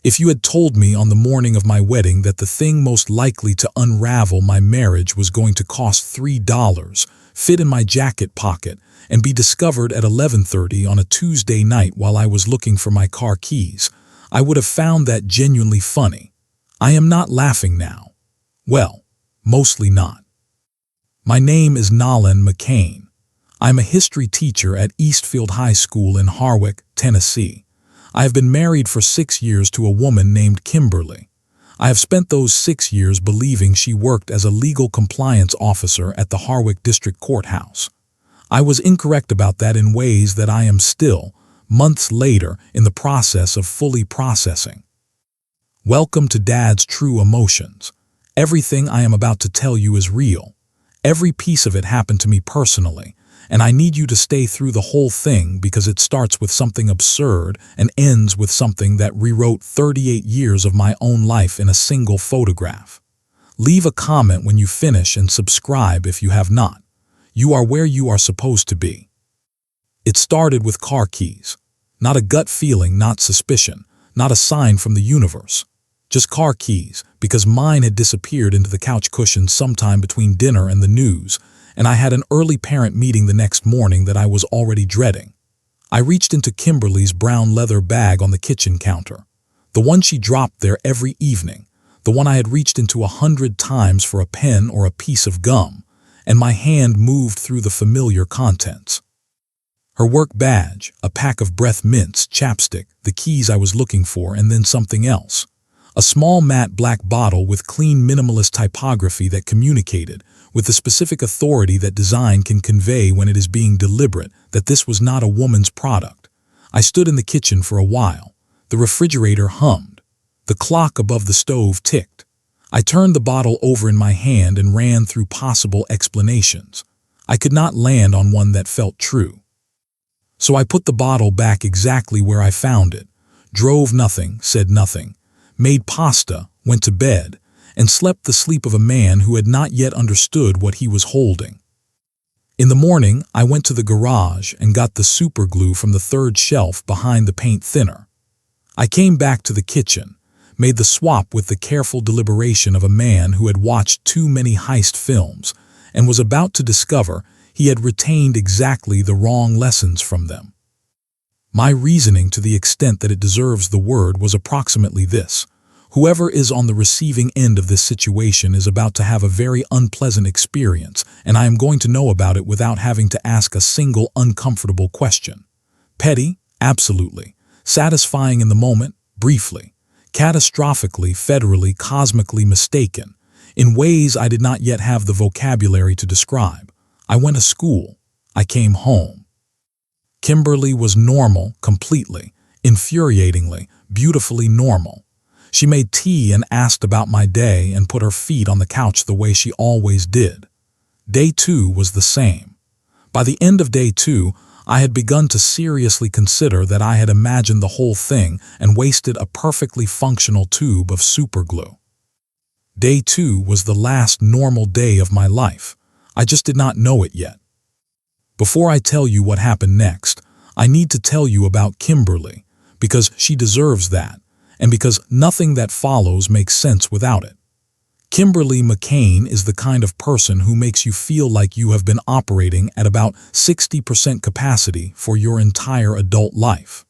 If you had told me on the morning of my wedding that the thing most likely to unravel my marriage was going to cost $3, fit in my jacket pocket, and be discovered at 11:30 on a Tuesday night while I was looking for my car keys, I would have found that genuinely funny. I am not laughing now. Well, mostly not. My name is Nolan McCain. I'm a history teacher at Eastfield High School in Harwick, Tennessee. I have been married for 6 years to a woman named Kimberly. I have spent those 6 years believing she worked as a legal compliance officer at the Harwick District Courthouse. I was incorrect about that in ways that I am still, months later, in the process of fully processing. Welcome to Dad's True Emotions. Everything I am about to tell you is real. Every piece of it happened to me personally, and I need you to stay through the whole thing because it starts with something absurd and ends with something that rewrote 38 years of my own life in a single photograph. Leave a comment when you finish and subscribe if you have not. You are where you are supposed to be. It started with car keys. Not a gut feeling, not suspicion, not a sign from the universe. Just car keys, because mine had disappeared into the couch cushion sometime between dinner and the news, and I had an early parent meeting the next morning that I was already dreading. I reached into Kimberly's brown leather bag on the kitchen counter, the one she dropped there every evening, the one I had reached into 100 times for a pen or a piece of gum, and my hand moved through the familiar contents. Her work badge, a pack of breath mints, chapstick, the keys I was looking for, and then something else. A small matte black bottle with clean minimalist typography that communicated, with the specific authority that design can convey when it is being deliberate, that this was not a woman's product. I stood in the kitchen for a while. The refrigerator hummed. The clock above the stove ticked. I turned the bottle over in my hand and ran through possible explanations. I could not land on one that felt true. So I put the bottle back exactly where I found it, drove nothing, said nothing, made pasta, went to bed, and slept the sleep of a man who had not yet understood what he was holding. In the morning, I went to the garage and got the super glue from the third shelf behind the paint thinner. I came back to the kitchen, made the swap with the careful deliberation of a man who had watched too many heist films and was about to discover he had retained exactly the wrong lessons from them. My reasoning, to the extent that it deserves the word, was approximately this. Whoever is on the receiving end of this situation is about to have a very unpleasant experience, and I am going to know about it without having to ask a single uncomfortable question. Petty? Absolutely. Satisfying in the moment? Briefly. Catastrophically, federally, cosmically mistaken, in ways I did not yet have the vocabulary to describe. I went to school. I came home. Kimberly was normal, completely, infuriatingly, beautifully normal. She made tea and asked about my day and put her feet on the couch the way she always did. Day 2 was the same. By the end of day 2, I had begun to seriously consider that I had imagined the whole thing and wasted a perfectly functional tube of superglue. Day 2 was the last normal day of my life. I just did not know it yet. Before I tell you what happened next, I need to tell you about Kimberly, because she deserves that, and because nothing that follows makes sense without it. Kimberly McCain is the kind of person who makes you feel like you have been operating at about 60% capacity for your entire adult life.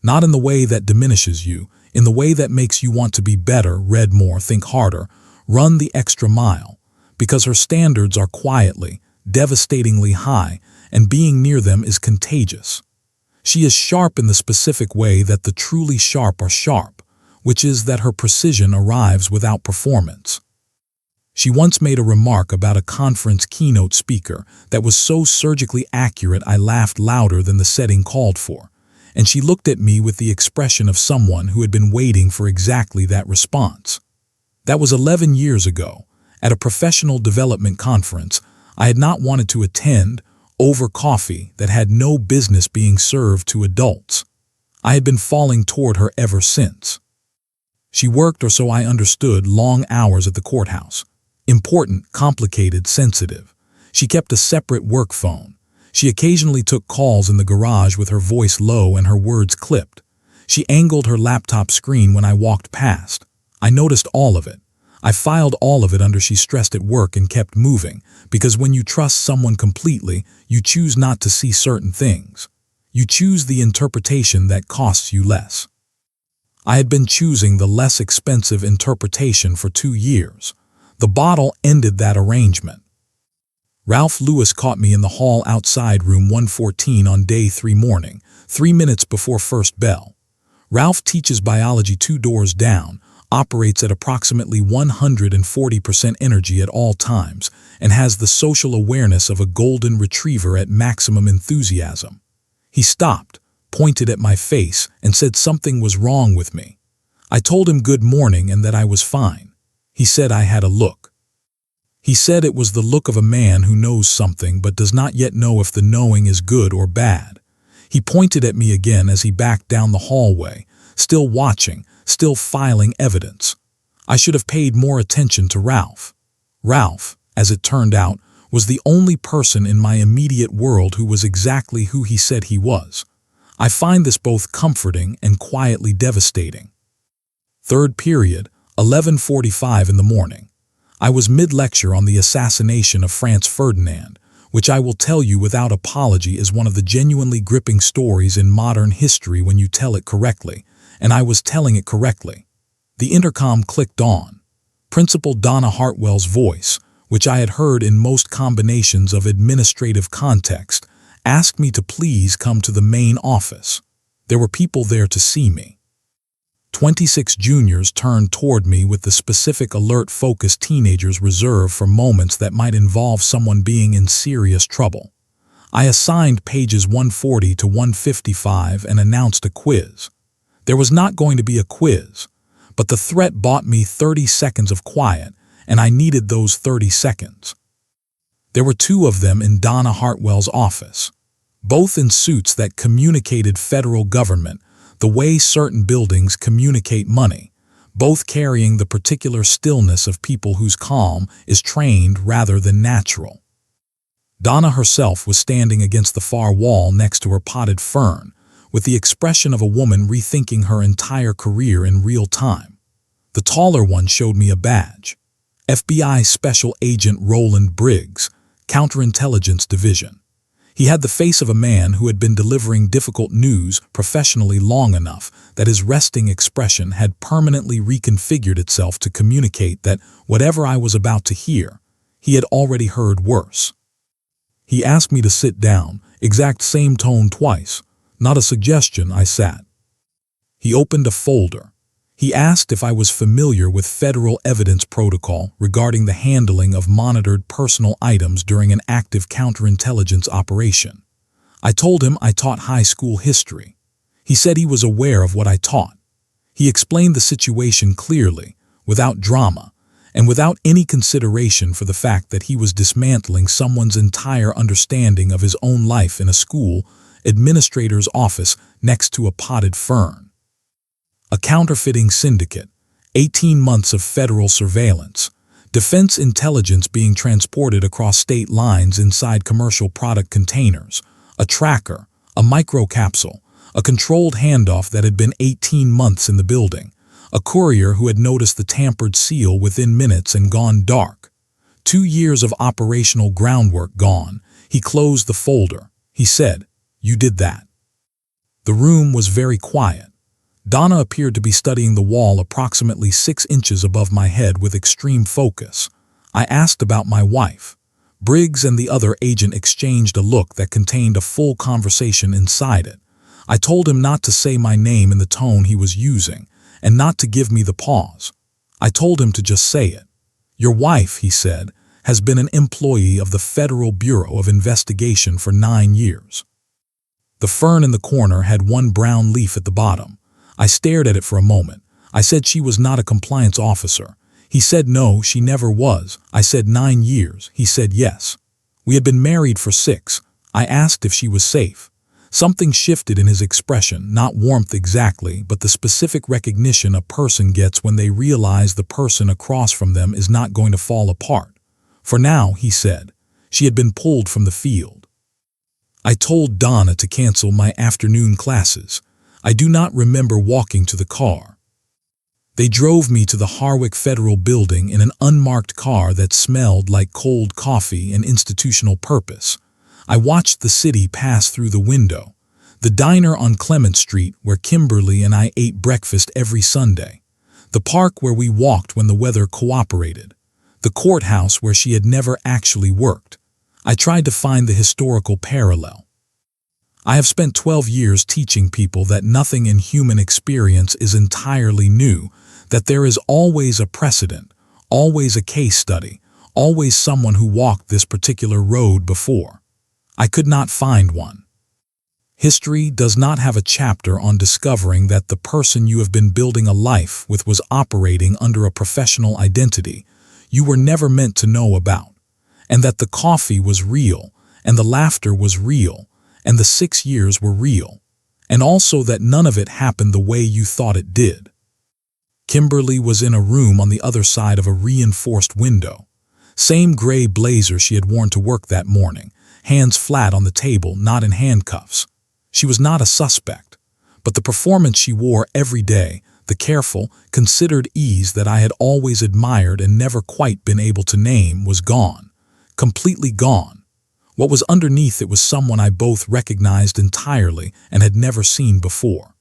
Not in the way that diminishes you, in the way that makes you want to be better, read more, think harder, run the extra mile, because her standards are quietly, devastatingly high, and being near them is contagious. She is sharp in the specific way that the truly sharp are sharp, which is that her precision arrives without performance. She once made a remark about a conference keynote speaker that was so surgically accurate I laughed louder than the setting called for, and she looked at me with the expression of someone who had been waiting for exactly that response. That was 11 years ago, at a professional development conference I had not wanted to attend, over coffee that had no business being served to adults. I had been falling toward her ever since. She worked, or so I understood, long hours at the courthouse. Important, complicated, sensitive. She kept a separate work phone. She occasionally took calls in the garage with her voice low and her words clipped. She angled her laptop screen when I walked past. I noticed all of it. I filed all of it under she stressed at work and kept moving, because when you trust someone completely, you choose not to see certain things. You choose the interpretation that costs you less. I had been choosing the less expensive interpretation for 2 years. The bottle ended that arrangement. Ralph Lewis caught me in the hall outside room 114 on day 3 morning, 3 minutes before first bell. Ralph teaches biology 2 doors down, operates at approximately 140% energy at all times, and has the social awareness of a golden retriever at maximum enthusiasm. He stopped, pointed at my face, and said something was wrong with me. I told him good morning and that I was fine. He said I had a look. He said it was the look of a man who knows something but does not yet know if the knowing is good or bad. He pointed at me again as he backed down the hallway, still watching, still filing evidence. I should have paid more attention to Ralph. Ralph, as it turned out, was the only person in my immediate world who was exactly who he said he was. I find this both comforting and quietly devastating. Third period, 11:45 in the morning. I was mid-lecture on the assassination of Franz Ferdinand, which I will tell you without apology is one of the genuinely gripping stories in modern history when you tell it correctly, and I was telling it correctly. The intercom clicked on. Principal Donna Hartwell's voice, which I had heard in most combinations of administrative context, asked me to please come to the main office. There were people there to see me. 26 juniors turned toward me with the specific alert-focused teenagers reserved for moments that might involve someone being in serious trouble. I assigned pages 140 to 155 and announced a quiz. There was not going to be a quiz, but the threat bought me 30 seconds of quiet, and I needed those 30 seconds. There were 2 of them in Donna Hartwell's office, both in suits that communicated federal government, the way certain buildings communicate money, both carrying the particular stillness of people whose calm is trained rather than natural. Donna herself was standing against the far wall next to her potted fern, with the expression of a woman rethinking her entire career in real time. The taller one showed me a badge. FBI Special Agent Roland Briggs, Counterintelligence Division. He had the face of a man who had been delivering difficult news professionally long enough that his resting expression had permanently reconfigured itself to communicate that whatever I was about to hear, he had already heard worse. He asked me to sit down, exact same tone twice. Not a suggestion, I sat. He opened a folder. He asked if I was familiar with federal evidence protocol regarding the handling of monitored personal items during an active counterintelligence operation. I told him I taught high school history. He said he was aware of what I taught. He explained the situation clearly, without drama, and without any consideration for the fact that he was dismantling someone's entire understanding of his own life in a school administrator's office next to a potted fern. A counterfeiting syndicate, 18 months of federal surveillance, defense intelligence being transported across state lines inside commercial product containers, a tracker, a microcapsule, a controlled handoff that had been 18 months in the building, a courier who had noticed the tampered seal within minutes and gone dark. 2 years of operational groundwork gone. He closed the folder. He said, "You did that." The room was very quiet. Donna appeared to be studying the wall approximately 6 inches above my head with extreme focus. I asked about my wife. Briggs and the other agent exchanged a look that contained a full conversation inside it. I told him not to say my name in the tone he was using, and not to give me the pause. I told him to just say it. "Your wife," he said, "has been an employee of the Federal Bureau of Investigation for 9 years. The fern in the corner had one brown leaf at the bottom. I stared at it for a moment. I said she was not a compliance officer. He said no, she never was. I said 9 years. He said yes. We had been married for 6. I asked if she was safe. Something shifted in his expression, not warmth exactly, but the specific recognition a person gets when they realize the person across from them is not going to fall apart. For now, he said, she had been pulled from the field. I told Donna to cancel my afternoon classes. I do not remember walking to the car. They drove me to the Harwick Federal Building in an unmarked car that smelled like cold coffee and institutional purpose. I watched the city pass through the window. The diner on Clement Street where Kimberly and I ate breakfast every Sunday. The park where we walked when the weather cooperated. The courthouse where she had never actually worked. I tried to find the historical parallel. I have spent 12 years teaching people that nothing in human experience is entirely new, that there is always a precedent, always a case study, always someone who walked this particular road before. I could not find one. History does not have a chapter on discovering that the person you have been building a life with was operating under a professional identity you were never meant to know about, and that the coffee was real, and the laughter was real, and the 6 years were real, and also that none of it happened the way you thought it did. Kimberly was in a room on the other side of a reinforced window. Same gray blazer she had worn to work that morning, hands flat on the table, not in handcuffs. She was not a suspect, but the performance she wore every day, the careful, considered ease that I had always admired and never quite been able to name, was gone, completely gone. What was underneath it was someone I both recognized entirely and had never seen before.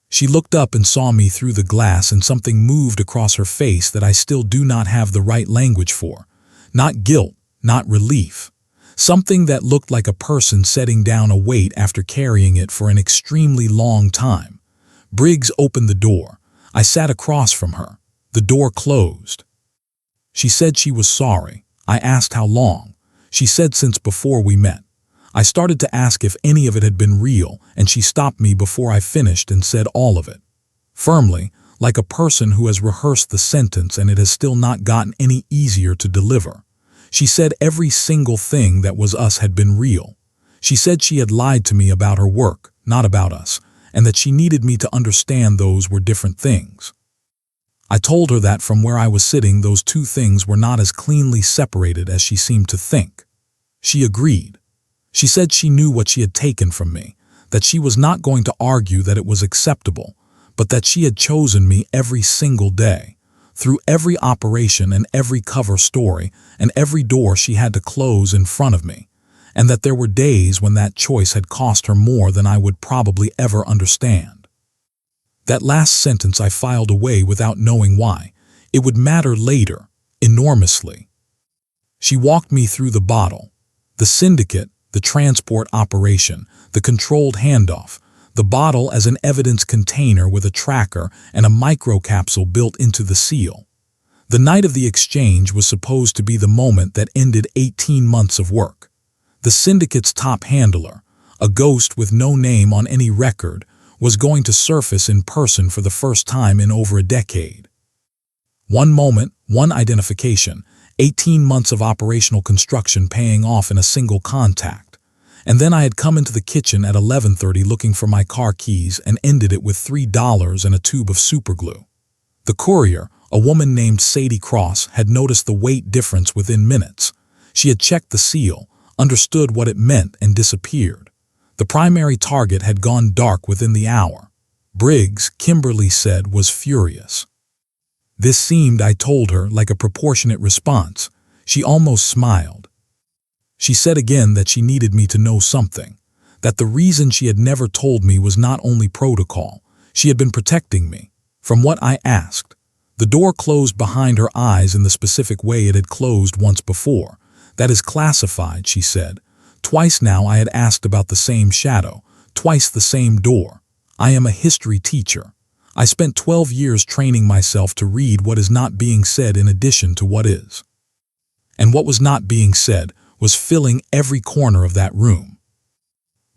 She looked up and saw me through the glass, and something moved across her face that I still do not have the right language for. Not guilt, not relief. Something that looked like a person setting down a weight after carrying it for an extremely long time. Briggs opened the door. I sat across from her. The door closed. She said she was sorry. I asked how long. She said since before we met. I started to ask if any of it had been real, and she stopped me before I finished and said all of it. Firmly, like a person who has rehearsed the sentence and it has still not gotten any easier to deliver. She said every single thing that was us had been real. She said she had lied to me about her work, not about us, and that she needed me to understand those were different things. I told her that from where I was sitting, those two things were not as cleanly separated as she seemed to think. She agreed. She said she knew what she had taken from me, that she was not going to argue that it was acceptable, but that she had chosen me every single day, through every operation and every cover story and every door she had to close in front of me, and that there were days when that choice had cost her more than I would probably ever understand. That last sentence I filed away without knowing why. It would matter later, enormously. She walked me through the bottle, the syndicate, the transport operation, the controlled handoff, the bottle as an evidence container with a tracker and a microcapsule built into the seal. The night of the exchange was supposed to be the moment that ended 18 months of work. The syndicate's top handler, a ghost with no name on any record, was going to surface in person for the first time in over a decade. One moment, one identification, 18 months of operational construction paying off in a single contact. And then I had come into the kitchen at 11:30 looking for my car keys and ended it with $3 and a tube of superglue. The courier, a woman named Sadie Cross, had noticed the weight difference within minutes. She had checked the seal, understood what it meant, and disappeared. The primary target had gone dark within the hour. Briggs, Kimberly said, was furious. This seemed, I told her, like a proportionate response. She almost smiled. She said again that she needed me to know something, that the reason she had never told me was not only protocol, she had been protecting me. From what I asked, the door closed behind her eyes in the specific way it had closed once before. That is classified, she said. Twice now I had asked about the same shadow, twice the same door. I am a history teacher. I spent 12 years training myself to read what is not being said in addition to what is. And what was not being said was filling every corner of that room.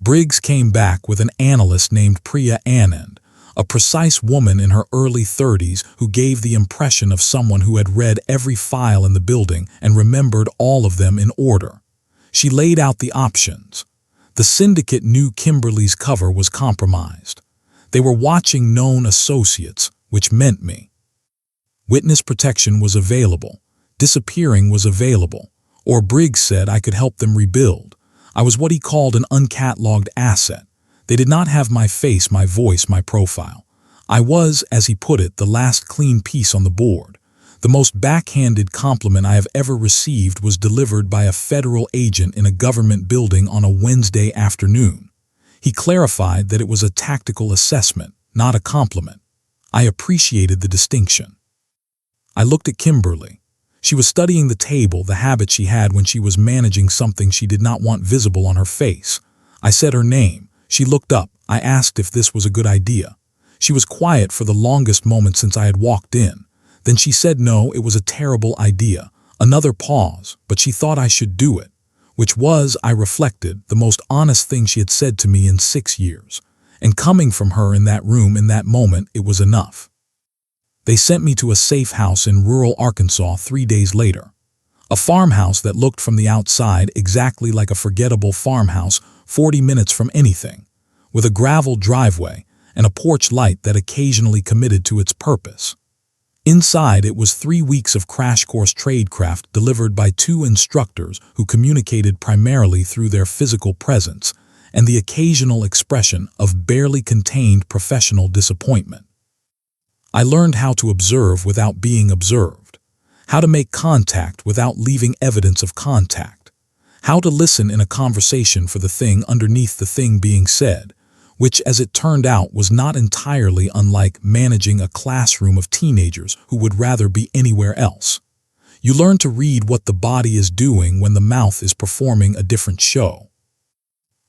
Briggs came back with an analyst named Priya Anand, a precise woman in her early 30s who gave the impression of someone who had read every file in the building and remembered all of them in order. She laid out the options. The syndicate knew Kimberly's cover was compromised. They were watching known associates, which meant me. Witness protection was available. Disappearing was available. Or Briggs said I could help them rebuild. I was what he called an uncatalogued asset. They did not have my face, my voice, my profile. I was, as he put it, the last clean piece on the board. The most backhanded compliment I have ever received was delivered by a federal agent in a government building on a Wednesday afternoon. He clarified that it was a tactical assessment, not a compliment. I appreciated the distinction. I looked at Kimberly. She was studying the table, the habit she had when she was managing something she did not want visible on her face. I said her name. She looked up. I asked if this was a good idea. She was quiet for the longest moment since I had walked in. Then she said no, it was a terrible idea. Another pause, but she thought I should do it, which was, I reflected, the most honest thing she had said to me in 6 years. And coming from her in that room in that moment, it was enough. They sent me to a safe house in rural Arkansas 3 days later. A farmhouse that looked from the outside exactly like a forgettable farmhouse 40 minutes from anything, with a gravel driveway and a porch light that occasionally committed to its purpose. Inside, it was 3 weeks of crash course tradecraft delivered by 2 instructors who communicated primarily through their physical presence and the occasional expression of barely contained professional disappointment. I learned how to observe without being observed, how to make contact without leaving evidence of contact, how to listen in a conversation for the thing underneath the thing being said, which, as it turned out, was not entirely unlike managing a classroom of teenagers who would rather be anywhere else. You learn to read what the body is doing when the mouth is performing a different show.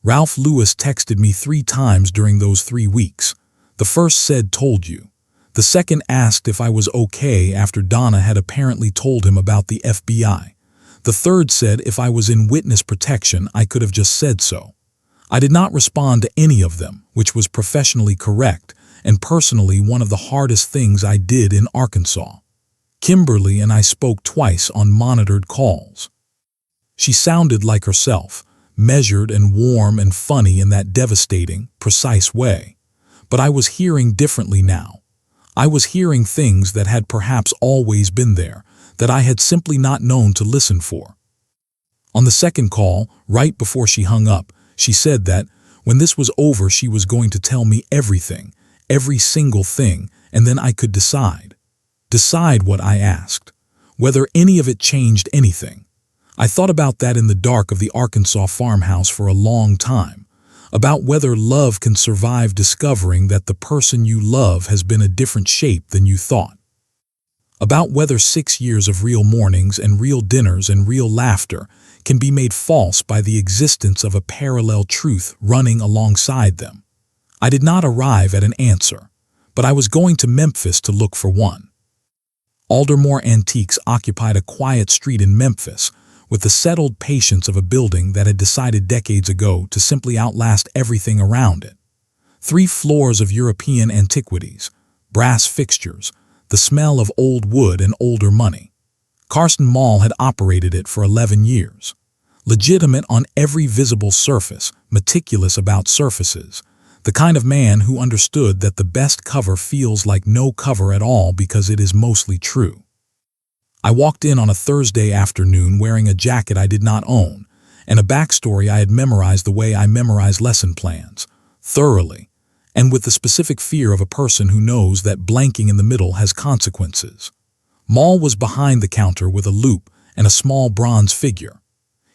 Ralph Lewis texted me 3 times during those 3 weeks. The first said, "Told you." The second asked if I was okay after Donna had apparently told him about the FBI. The third said if I was in witness protection, I could have just said so. I did not respond to any of them, which was professionally correct and personally one of the hardest things I did in Arkansas. Kimberly and I spoke twice on monitored calls. She sounded like herself, measured and warm and funny in that devastating, precise way. But I was hearing differently now. I was hearing things that had perhaps always been there, that I had simply not known to listen for. On the second call, right before she hung up, she said that, when this was over, she was going to tell me everything, every single thing, and then I could decide. Decide what I asked. Whether any of it changed anything. I thought about that in the dark of the Arkansas farmhouse for a long time. About whether love can survive discovering that the person you love has been a different shape than you thought. About whether 6 years of real mornings and real dinners and real laughter can be made false by the existence of a parallel truth running alongside them. I did not arrive at an answer, but I was going to Memphis to look for one. Aldermore Antiques occupied a quiet street in Memphis, with the settled patience of a building that had decided decades ago to simply outlast everything around it. 3 floors of European antiquities, brass fixtures, the smell of old wood and older money. Carson Mall had operated it for 11 years. Legitimate on every visible surface, meticulous about surfaces, the kind of man who understood that the best cover feels like no cover at all because it is mostly true. I walked in on a Thursday afternoon wearing a jacket I did not own, and a backstory I had memorized the way I memorize lesson plans, thoroughly, and with the specific fear of a person who knows that blanking in the middle has consequences. Maul was behind the counter with a loupe and a small bronze figure.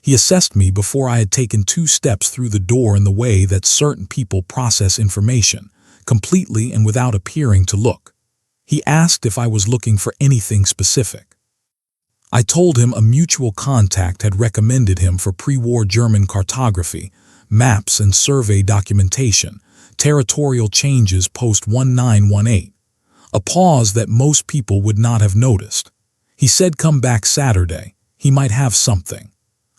He assessed me before I had taken 2 steps through the door in the way that certain people process information, completely and without appearing to look. He asked if I was looking for anything specific. I told him a mutual contact had recommended him for pre-war German cartography, maps and survey documentation, territorial changes post-1918. A pause that most people would not have noticed. He said come back Saturday, he might have something.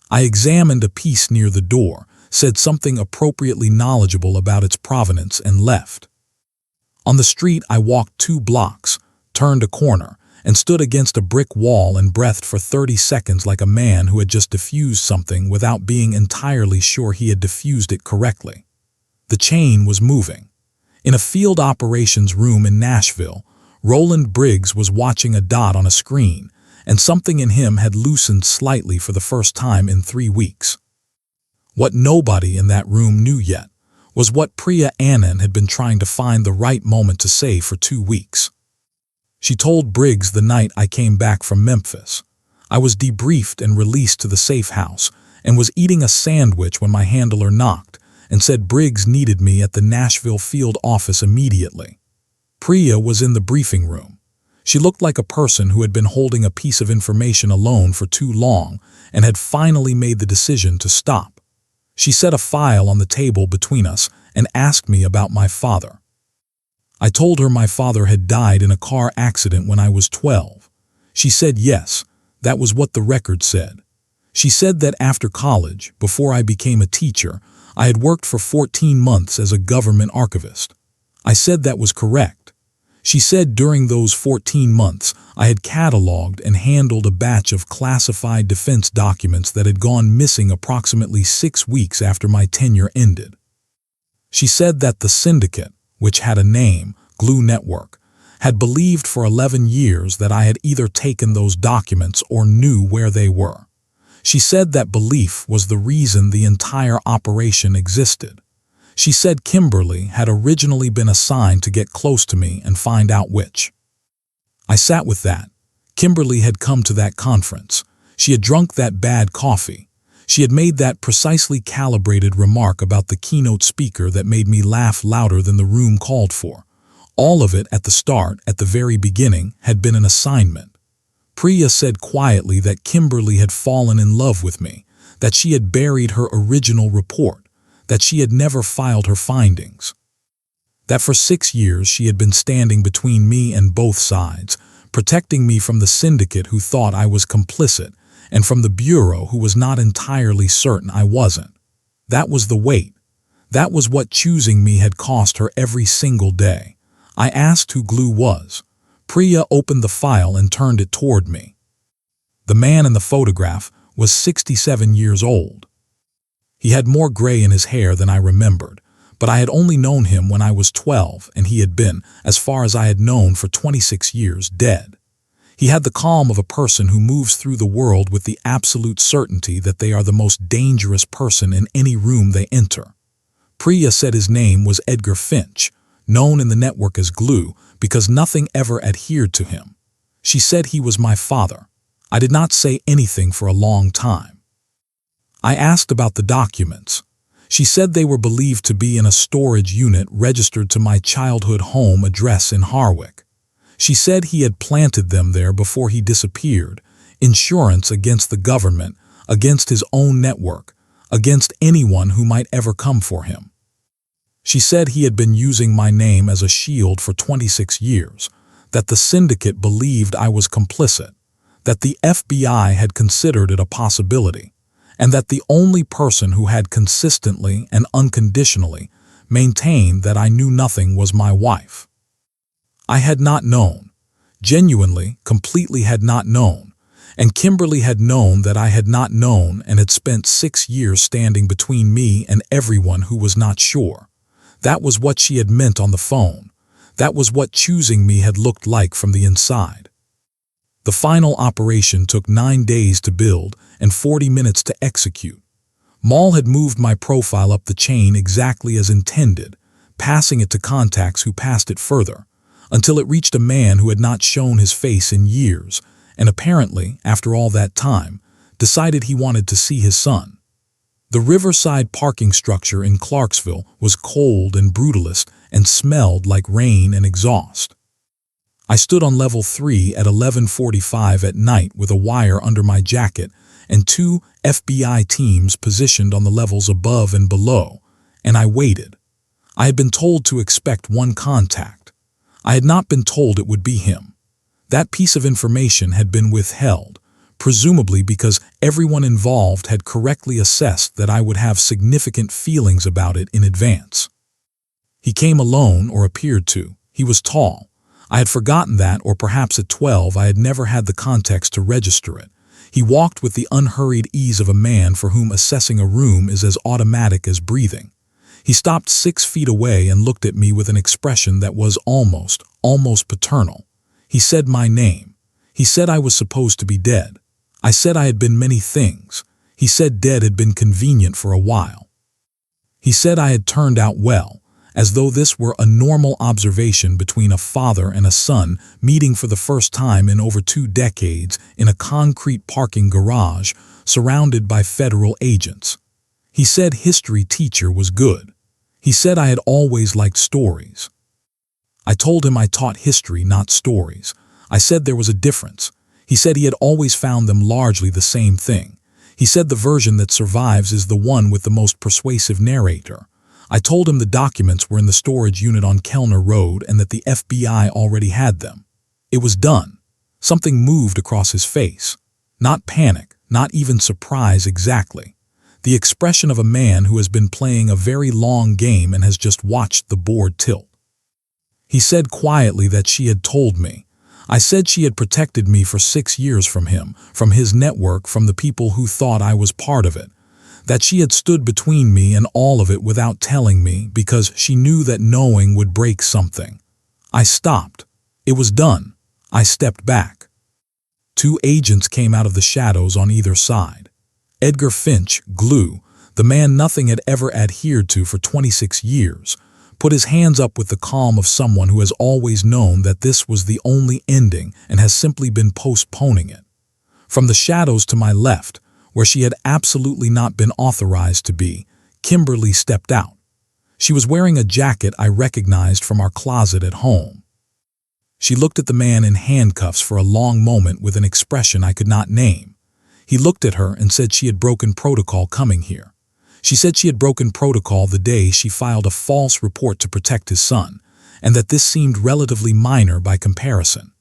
I examined a piece near the door, said something appropriately knowledgeable about its provenance and left. On the street I walked 2 blocks, turned a corner, and stood against a brick wall and breathed for 30 seconds like a man who had just diffused something without being entirely sure he had diffused it correctly. The chain was moving. In a field operations room in Nashville, Roland Briggs was watching a dot on a screen, and something in him had loosened slightly for the first time in 3 weeks. What nobody in that room knew yet was what Priya Anand had been trying to find the right moment to say for 2 weeks. She told Briggs the night I came back from Memphis. I was debriefed and released to the safe house and was eating a sandwich when my handler knocked and said Briggs needed me at the Nashville field office immediately. Priya was in the briefing room. She looked like a person who had been holding a piece of information alone for too long and had finally made the decision to stop. She set a file on the table between us and asked me about my father. I told her my father had died in a car accident when I was 12. She said yes, that was what the record said. She said that after college, before I became a teacher, I had worked for 14 months as a government archivist. I said that was correct. She said during those 14 months, I had cataloged and handled a batch of classified defense documents that had gone missing approximately 6 weeks after my tenure ended. She said that the syndicate, which had a name, Glue Network, had believed for 11 years that I had either taken those documents or knew where they were. She said that belief was the reason the entire operation existed. She said Kimberly had originally been assigned to get close to me and find out which. I sat with that. Kimberly had come to that conference. She had drunk that bad coffee. She had made that precisely calibrated remark about the keynote speaker that made me laugh louder than the room called for. All of it at the start, at the very beginning, had been an assignment. Priya said quietly that Kimberly had fallen in love with me, that she had buried her original report, that she had never filed her findings. That for 6 years she had been standing between me and both sides, protecting me from the syndicate who thought I was complicit, and from the Bureau who was not entirely certain I wasn't. That was the weight. That was what choosing me had cost her every single day. I asked who Glue was. Priya opened the file and turned it toward me. The man in the photograph was 67 years old. He had more gray in his hair than I remembered, but I had only known him when I was 12 and he had been, as far as I had known for 26 years, dead. He had the calm of a person who moves through the world with the absolute certainty that they are the most dangerous person in any room they enter. Priya said his name was Edgar Finch, known in the network as Glue because nothing ever adhered to him. She said he was my father. I did not say anything for a long time. I asked about the documents. She said they were believed to be in a storage unit registered to my childhood home address in Harwick. She said he had planted them there before he disappeared, insurance against the government, against his own network, against anyone who might ever come for him. She said he had been using my name as a shield for 26 years, that the syndicate believed I was complicit, that the FBI had considered it a possibility, and that the only person who had consistently and unconditionally maintained that I knew nothing was my wife. I had not known, genuinely, completely had not known, and Kimberly had known that I had not known and had spent 6 years standing between me and everyone who was not sure. That was what she had meant on the phone. That was what choosing me had looked like from the inside. The final operation took 9 days to build and 40 minutes to execute. Maul had moved my profile up the chain exactly as intended, passing it to contacts who passed it further, until it reached a man who had not shown his face in years, and apparently, after all that time, decided he wanted to see his son. The riverside parking structure in Clarksville was cold and brutalist and smelled like rain and exhaust. I stood on level 3 at 11:45 at night with a wire under my jacket and 2 FBI teams positioned on the levels above and below, and I waited. I had been told to expect one contact. I had not been told it would be him. That piece of information had been withheld, presumably because everyone involved had correctly assessed that I would have significant feelings about it in advance. He came alone, or appeared to. He was tall. I had forgotten that, or perhaps at 12 I had never had the context to register it. He walked with the unhurried ease of a man for whom assessing a room is as automatic as breathing. He stopped 6 feet away and looked at me with an expression that was almost paternal. He said my name. He said I was supposed to be dead. I said I had been many things. He said dead had been convenient for a while. He said I had turned out well, as though this were a normal observation between a father and a son meeting for the first time in over 2 decades in a concrete parking garage surrounded by federal agents. He said history teacher was good. He said I had always liked stories. I told him I taught history, not stories. I said there was a difference. He said he had always found them largely the same thing. He said the version that survives is the one with the most persuasive narrator. I told him the documents were in the storage unit on Kellner Road and that the FBI already had them. It was done. Something moved across his face. Not panic, not even surprise exactly. The expression of a man who has been playing a very long game and has just watched the board tilt. He said quietly that she had told me. I said she had protected me for 6 years from him, from his network, from the people who thought I was part of it. That she had stood between me and all of it without telling me because she knew that knowing would break something. I stopped. It was done. I stepped back. 2 agents came out of the shadows on either side. Edgar Finch, Glue, the man nothing had ever adhered to for 26 years, put his hands up with the calm of someone who has always known that this was the only ending and has simply been postponing it. From the shadows to my left, where she had absolutely not been authorized to be, Kimberly stepped out. She was wearing a jacket I recognized from our closet at home. She looked at the man in handcuffs for a long moment with an expression I could not name. He looked at her and said she had broken protocol coming here. She said she had broken protocol the day she filed a false report to protect his son, and that this seemed relatively minor by comparison.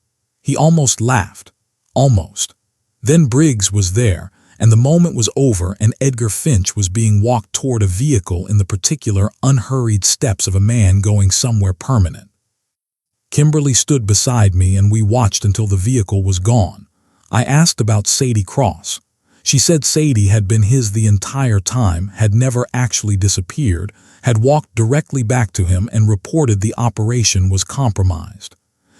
He almost laughed. Almost. Then Briggs was there, and the moment was over and Edgar Finch was being walked toward a vehicle in the particular unhurried steps of a man going somewhere permanent. Kimberly stood beside me and we watched until the vehicle was gone. I asked about Sadie Cross. She said Sadie had been his the entire time, had never actually disappeared, had walked directly back to him and reported the operation was compromised.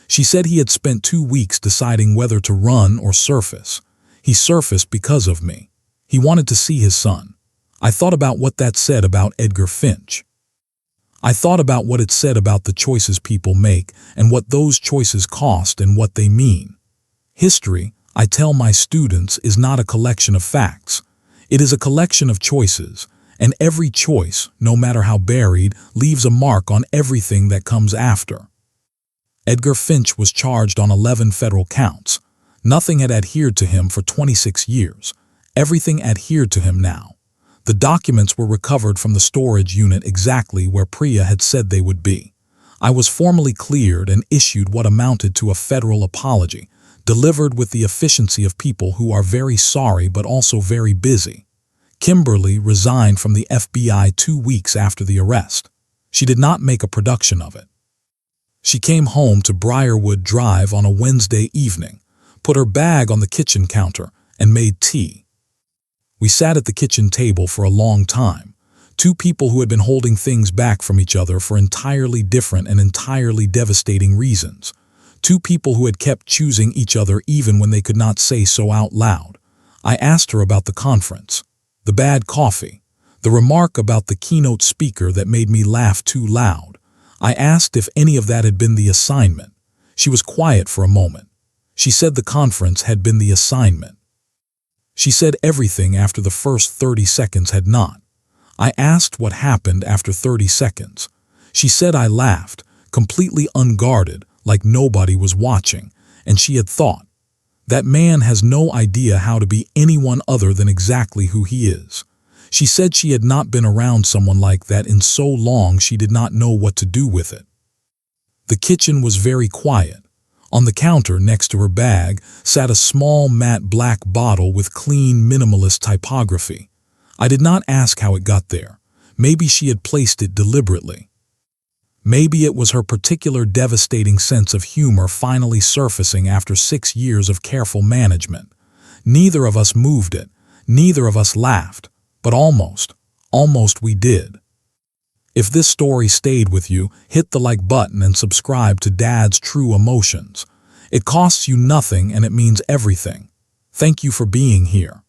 She said he had spent 2 weeks deciding whether to run or surface. He surfaced because of me. He wanted to see his son. I thought about what that said about Edgar Finch. I thought about what it said about the choices people make and what those choices cost and what they mean. History, I tell my students, is not a collection of facts. It is a collection of choices, and every choice, no matter how buried, leaves a mark on everything that comes after. Edgar Finch was charged on 11 federal counts. Nothing had adhered to him for 26 years. Everything adhered to him now. The documents were recovered from the storage unit exactly where Priya had said they would be. I was formally cleared and issued what amounted to a federal apology, delivered with the efficiency of people who are very sorry but also very busy. Kimberly resigned from the FBI 2 weeks after the arrest. She did not make a production of it. She came home to Briarwood Drive on a Wednesday evening, put her bag on the kitchen counter, and made tea. We sat at the kitchen table for a long time, 2 people who had been holding things back from each other for entirely different and entirely devastating reasons. 2 people who had kept choosing each other even when they could not say so out loud. I asked her about the conference, the bad coffee, the remark about the keynote speaker that made me laugh too loud. I asked if any of that had been the assignment. She was quiet for a moment. She said the conference had been the assignment. She said everything after the first 30 seconds had not. I asked what happened after 30 seconds. She said I laughed, completely unguarded, like nobody was watching, and she had thought, that man has no idea how to be anyone other than exactly who he is. She said she had not been around someone like that in so long she did not know what to do with it. The kitchen was very quiet. On the counter next to her bag sat a small matte black bottle with clean minimalist typography. I did not ask how it got there. Maybe she had placed it deliberately. Maybe it was her particular devastating sense of humor finally surfacing after 6 years of careful management. Neither of us moved it. Neither of us laughed. But almost we did. If this story stayed with you, hit the like button and subscribe to Dad's True Emotions. It costs you nothing and it means everything. Thank you for being here.